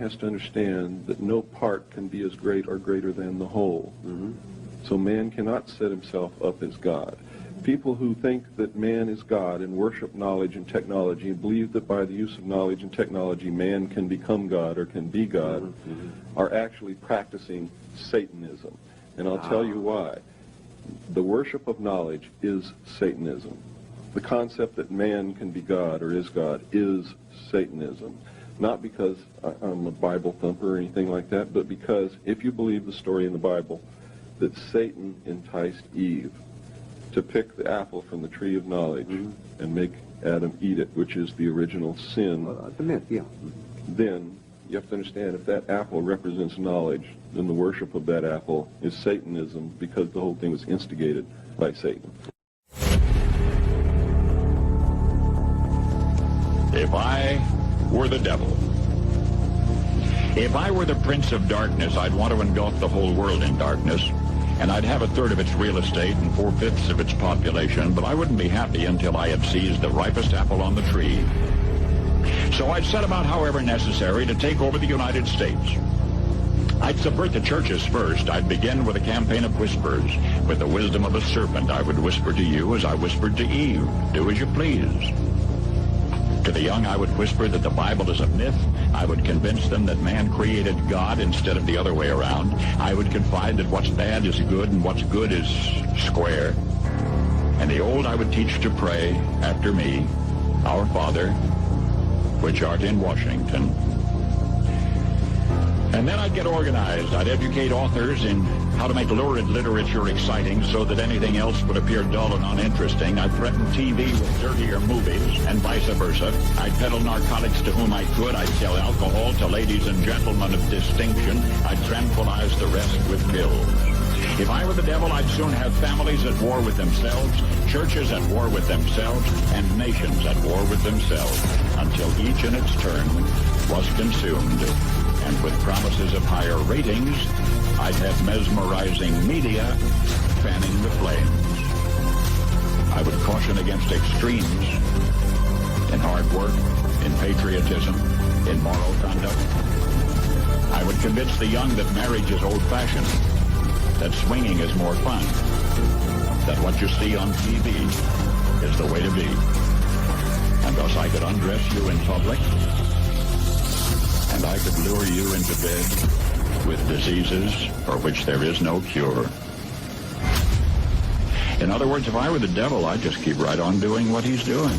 has to understand that no part can be as great or greater than the whole. So man cannot set himself up as God. People who think that man is God and worship knowledge and technology and believe that by the use of knowledge and technology man can become God or can be God are actually practicing Satanism. And I'll tell you why. The worship of knowledge is Satanism. The concept that man can be God or is God is Satanism. Not because I'm a Bible thumper or anything like that, but because if you believe the story in the Bible that Satan enticed Eve to pick the apple from the tree of knowledge and make Adam eat it, which is the original sin, the myth, yeah. Then you have to understand if that apple represents knowledge, then the worship of that apple is Satanism because the whole thing was instigated by Satan. If I were the devil, if I were the prince of darkness, I'd want to engulf the whole world in darkness, and I'd have a third of its real estate and 4/5 of its population, but I wouldn't be happy until I had seized the ripest apple on the tree. So I'd set about, however necessary, to take over the United States. I'd subvert the churches first. I'd begin with a campaign of whispers. With the wisdom of a serpent, I would whisper to you as I whispered to Eve, do as you please. To the young, I would whisper that the Bible is a myth. I would convince them that man created God instead of the other way around. I would confide that what's bad is good and what's good is square. And the old I would teach to pray after me, Our Father, which art in Washington. And then I'd get organized. I'd educate authors in how to make lurid literature exciting so that anything else would appear dull and uninteresting. I'd threaten TV with dirtier movies and vice versa. I'd peddle narcotics to whom I could. I'd sell alcohol to ladies and gentlemen of distinction. I'd tranquilize the rest with pills. If I were the devil, I'd soon have families at war with themselves, churches at war with themselves, and nations at war with themselves, until each in its turn was consumed. And with promises of higher ratings, I'd have mesmerizing media fanning the flames. I would caution against extremes in hard work, in patriotism, in moral conduct. I would convince the young that marriage is old-fashioned, that swinging is more fun, that what you see on TV is the way to be. And thus I could undress you in public, and I could lure you into bed with diseases for which there is no cure. In other words, if I were the devil, I'd just keep right on doing what he's doing.